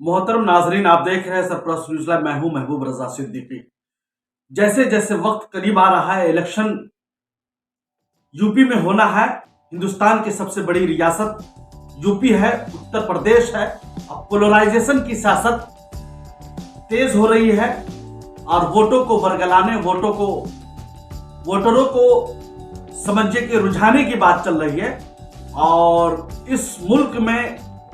मोहतरम नाजरीन, आप देख रहे हैं सरप्लस न्यूज़ लाइव। मैं हूं महबूब रजा सिद्दीकी। जैसे जैसे वक्त करीब आ रहा है, इलेक्शन यूपी में होना है। हिंदुस्तान की सबसे बड़ी रियासत यूपी है, उत्तर प्रदेश है। अब पोलराइजेशन की सियासत तेज हो रही है और वोटों को बरगलाने, वोटरों को समझने के रुझाने की बात चल रही है। और इस मुल्क में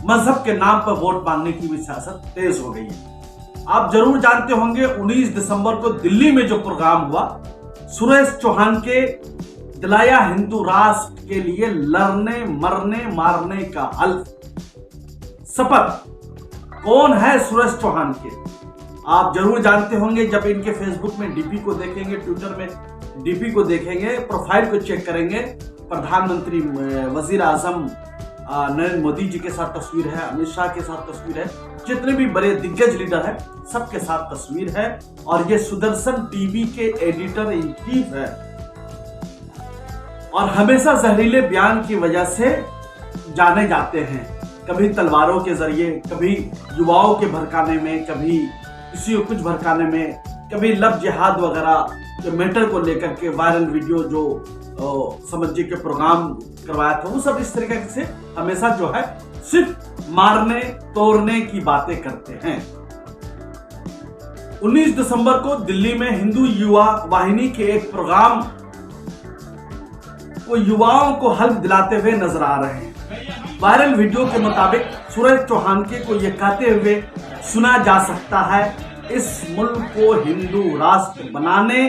मजहब के नाम पर वोट मांगने की भी सियासत तेज हो गई है। आप जरूर जानते होंगे 19 दिसंबर को दिल्ली में जो प्रोग्राम हुआ, सुरेश चौहान के दिलाया हिंदू राष्ट्र के लिए लड़ने मरने मारने का हल्फ शपथ। कौन है सुरेश चौहान के? आप जरूर जानते होंगे। जब इनके फेसबुक में डीपी को देखेंगे, ट्विटर में डीपी को देखेंगे, प्रोफाइल को चेक करेंगे, प्रधानमंत्री वजीर आजम नरेंद्र मोदी जी के साथ तस्वीर है, अमित शाह के साथ तस्वीर है, जितने भी बड़े दिग्गज लीडर हैं सबके साथ तस्वीर है। और ये सुदर्शन टीवी के एडिटर इन चीफ है और हमेशा जहरीले बयान की वजह से जाने जाते हैं। कभी तलवारों के जरिए, कभी युवाओं के भड़काने में, कभी किसी को कुछ भड़काने में, कभी लव जिहाद वगैरह के मैटर को लेकर के वायरल वीडियो जो समझिए के प्रोग्राम करवाया था, वो सब इस तरीके से हमेशा जो है सिर्फ मारने तोड़ने की बातें करते हैं। 19 दिसंबर को दिल्ली में हिंदू युवा वाहिनी के एक प्रोग्राम को युवाओं को हल्फ दिलाते हुए नजर आ रहे हैं। वायरल वीडियो के मुताबिक सुरेश चौहान के को यह कहते हुए सुना जा सकता है, इस मुल्क को हिंदू राष्ट्र बनाने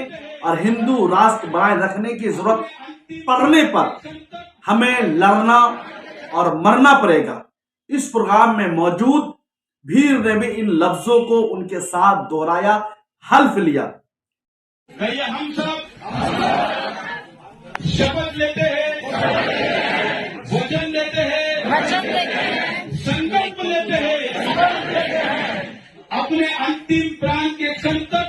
और हिंदू राष्ट्र बनाए रखने की जरूरत पड़ने पर हमें लड़ना और मरना पड़ेगा। इस प्रोग्राम में मौजूद भीड़ ने भी इन लफ्जों को उनके साथ दोहराया, हल्फ लिया। हम सब शपथ लेते हैं, वचन लेते हैं, संकल्प लेते हैं, अपने अंतिम प्राण के क्षण तक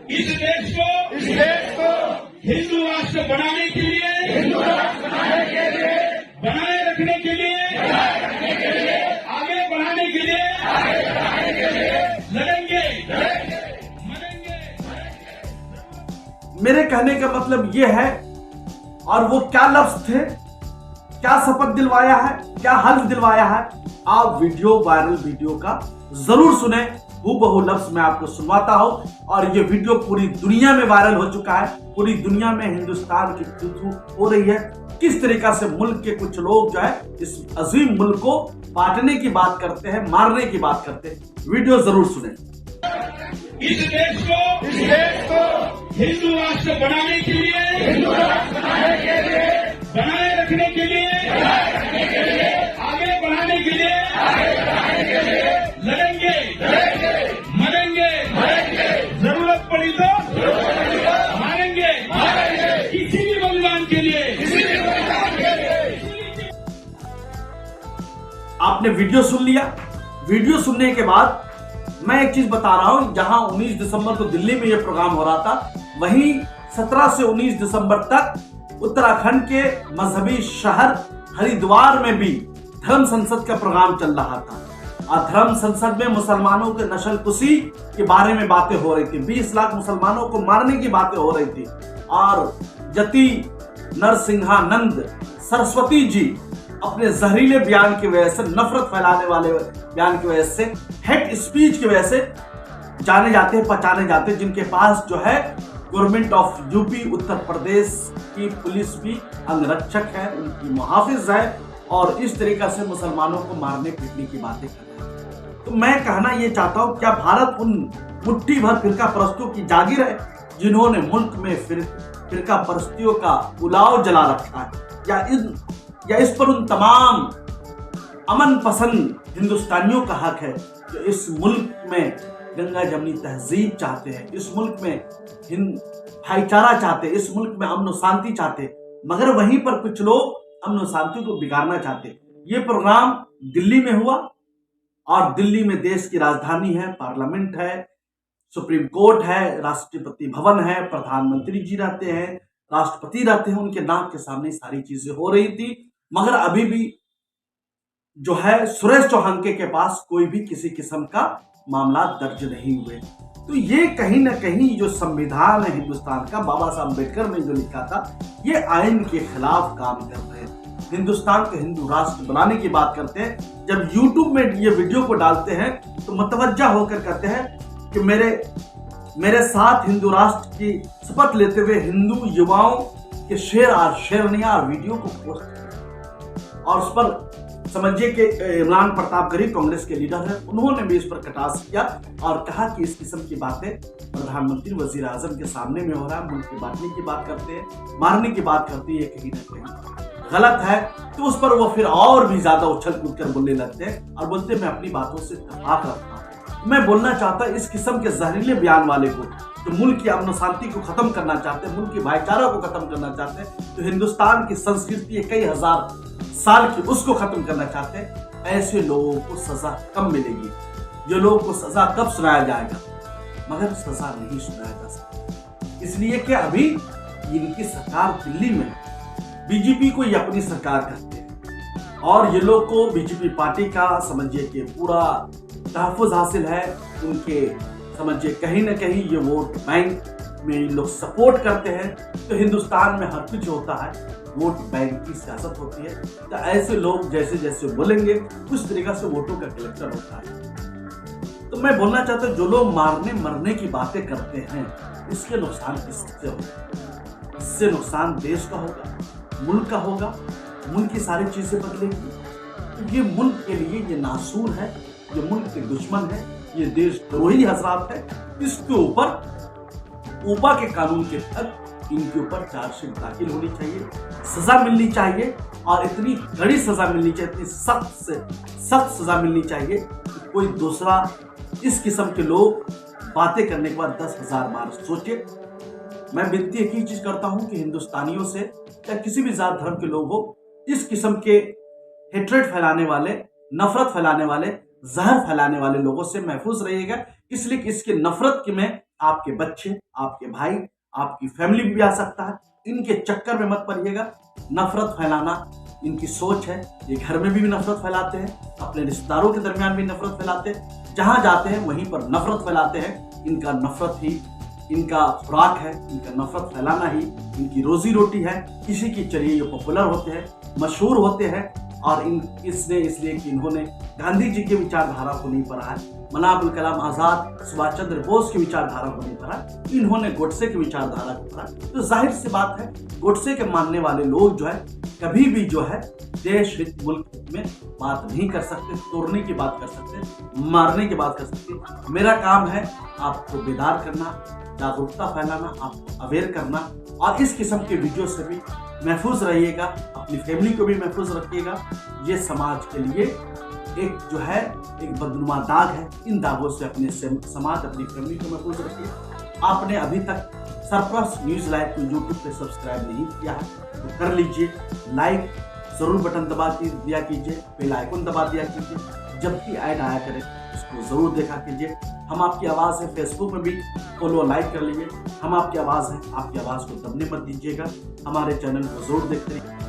इस देश को हिंदू राष्ट्र बनाने के लिए, बनाए रखने के लिए, आगे बढ़ाने के लिए लड़ेंगे, मरेंगे। मेरे कहने का मतलब ये है, और वो क्या लफ्ज थे, क्या शपथ दिलवाया है, क्या हल्फ दिलवाया है, आप वायरल वीडियो का जरूर सुने। हूबहू लफ्ज मैं आपको सुनवाता हूं। और ये वीडियो पूरी दुनिया में वायरल हो चुका है। पूरी दुनिया में हिंदुस्तान की तू हो रही है। किस तरीका से मुल्क के कुछ लोग जो है इस अजीम मुल्क को बांटने की बात करते हैं, मारने की बात करते हैं। वीडियो जरूर सुने। इस देश को हिंदू राष्ट्र बनाने के लिए, बनाए रखने के लिए, आगे बढ़ाने के लिए लड़ेंगे, मरेंगे, जरूरत पड़ी तो मारेंगे, किसी भी बलिदान के लिए। आपने वीडियो सुन लिया। वीडियो सुनने के बाद मैं एक चीज बता रहा हूं, जहां 19 दिसंबर को दिल्ली में यह प्रोग्राम हो रहा था, वहीं 17 से 19 दिसंबर तक उत्तराखंड के मजहबी शहर हरिद्वार में भी धर्म संसद का प्रोग्राम चल रहा था। और धर्म संसद में मुसलमानों के नस्लकुशी के बारे में बातें हो रही थी। 20 लाख मुसलमानों को मारने की बातें हो रही थी। और जति नरसिंहानंद सरस्वती जी अपने जहरीले बयान की वजह से, नफरत फैलाने वाले बयान की वजह से, हेट स्पीच की वजह से जाने जाते हैं, पहचाने जाते हैं, जिनके पास जो है government of UP Uttar Pradesh की पुलिस भी अंगरक्षक है, उनकी मुहाफिज है। और इस तरीका से मुसलमानों को मारने पीटने की बातें कर रहे हैं। तो मैं कहना ये चाहता हूं, क्या भारत उन मुट्ठी भर फिरका परस्तियों की जागीर है जिन्होंने मुल्क में फिरका परस्तियों का उलाव जला रखा है? या इस पर उन तमाम अमन पसंद हिंदुस्तानियों का हक है जो इस मुल्क में गंगा जमनी तहजीब चाहते हैं, इस मुल्क में भाईचारा चाहते हैं, इस मुल्क में अमन और शांति चाहते हैं, मगर वहीं पर कुछ लोग अमन और शांति को बिगाड़ना चाहते। ये प्रोग्राम दिल्ली में हुआ और दिल्ली में देश की राजधानी है, पार्लियामेंट है, सुप्रीम कोर्ट है, राष्ट्रपति भवन है, प्रधानमंत्री जी रहते हैं, राष्ट्रपति रहते हैं, उनके नाम के सामने सारी चीजें हो रही थी। मगर अभी भी जो है सुरेश चौहान के पास कोई भी किसी किस्म का मामला दर्ज नहीं हुए। तो ये कहीं ना कहीं जो संविधान है हिंदुस्तान का, बाबा साहब अम्बेडकर ने जो लिखा था, ये आइन के खिलाफ काम कर रहे हैं। हिंदुस्तान को हिंदू राष्ट्र बनाने की बात करते हैं, जब यूट्यूब में ये वीडियो को डालते हैं तो मुतवज्जा होकर कहते हैं कि मेरे साथ हिंदू राष्ट्र की शपथ लेते हुए हिंदू युवाओं के शेर और शेरनियां वीडियो को पोस्ट किया। और उस पर समझिए कि इमरान प्रताप गरीब कांग्रेस के लीडर हैं, उन्होंने भी इस पर कटाक्ष किया और कहा कि इस किस्म की बातें प्रधानमंत्री वजीर आजम के सामने में हो रहा है, मुल्क की बांटने की बात करते हैं, मारने की बात करते हैं, कहीं ना कहीं गलत है। तो उस पर वो फिर और भी ज्यादा उछल कूद कर बोलने लगते हैं और बोलते हैं मैं अपनी बातों से इत्तेफाक रखता हूं। मैं बोलना चाहता इस किस्म के जहरीले बयान वाले को, जो मुल्क की अमन शांति को खत्म करना चाहते हैं, मुल्क की भाईचारा को खत्म करना चाहते हैं, तो हिंदुस्तान की संस्कृति है कई हजार साल की, उसको खत्म करना चाहते हैं, ऐसे लोगों को सजा कब मिलेगी? ये लोगों को सजा कब सुनाया जाएगा? मगर सजा नहीं सुनाया जा सकता, इसलिए कि अभी इनकी सरकार दिल्ली में, बीजेपी को ये अपनी सरकार कहते हैं और ये लोग को बीजेपी पार्टी का समझिए कि पूरा तहफ़्फ़ुज़ हासिल है, उनके समझिए कहीं ना कहीं ये वोट बैंक में लोग सपोर्ट करते हैं। तो हिंदुस्तान में हर कुछ होता है, वोट बैंक की सियासत होती है, तो ऐसे लोग जैसे जैसे बोलेंगे उस तरीका से वोटों का कलेक्शन होता है। तो मैं बोलना चाहता हूँ जो लोग मारने मरने की बातें करते हैं, इसके नुकसान किससे होगा? इससे नुकसान देश का होगा, मुल्क का होगा, मुल्क की सारी चीजें बदलेगी। तो ये मुल्क के लिए ये नासूर है, ये मुल्क के दुश्मन है, ये देशद्रोही हजरात है। इसके ऊपर के कानून के तहत इनके ऊपर चार्जशीट दाखिल होनी चाहिए, सजा मिलनी चाहिए और इतनी कड़ी सजा मिलनी चाहिए, इतनी सख्त से सख्त सजा मिलनी चाहिए कि कोई दूसरा इस किस्म के लोग बातें करने के बाद 10,000 बार सोचे। मैं विनती एक ही चीज करता हूं कि हिंदुस्तानियों से या किसी भी जात धर्म के लोग हो, इस किस्म के हेट्रेड फैलाने वाले, नफरत फैलाने वाले, जहर फैलाने वाले लोगों से महफूज रहिएगा। इसलिए कि इसके नफरत में आपके बच्चे, आपके भाई, आपकी फैमिली भी आ सकता है। इनके चक्कर में मत पड़िएगा। नफरत फैलाना इनकी सोच है, ये घर में भी नफरत फैलाते हैं, अपने रिश्तेदारों के दरमियान भी नफरत फैलाते हैं, जहां जाते हैं वहीं पर नफरत फैलाते हैं। इनका नफरत ही इनका खुराक है, इनका नफरत फैलाना ही इनकी रोजी रोटी है। इसी की चलिए ये पॉपुलर होते हैं, मशहूर होते हैं और इसलिए कि इन्होंने गांधी जी की विचारधारा को नहीं पढ़ा है, मौलाना अबुल कलाम आजाद, सुभाष चंद्र बोस की विचारधारा को नहीं पढ़ा, इन्होंने गोडसे की विचारधारा को पढ़ा। तो जाहिर सी बात है गोडसे के मानने वाले लोग जो है कभी भी जो है देश हित मुल्क हित में बात नहीं कर सकते, तोड़ने की बात कर सकते, मारने की बात कर सकते। मेरा काम है आपको बेदार करना, जागरूकता फैलाना, आपको अवेयर करना और इस किस्म के वीडियो से भी महफूज रहिएगा, अपनी फैमिली को भी महफूज रखिएगा। ये समाज के लिए एक जो है एक बदनुमा दाग है, इन दागों से अपने समाज, अपनी फैमिली को महफूज रखिए। आपने अभी तक सरप्लस न्यूज़ लाइव को यूट्यूब पे सब्सक्राइब नहीं किया है तो कर लीजिए, लाइक जरूर बटन दबा दिया कीजिए, बेल आइकन दबा दिया कीजिए, जब भी ऐड आया करे उसको जरूर देखा कीजिए। हम आपकी आवाज़ है, फेसबुक में भी फॉलो लाइक कर लीजिए। हम आपकी आवाज़ है, आपकी आवाज़ को दबने मत दीजिएगा। हमारे चैनल को जरूर देखते रहिए।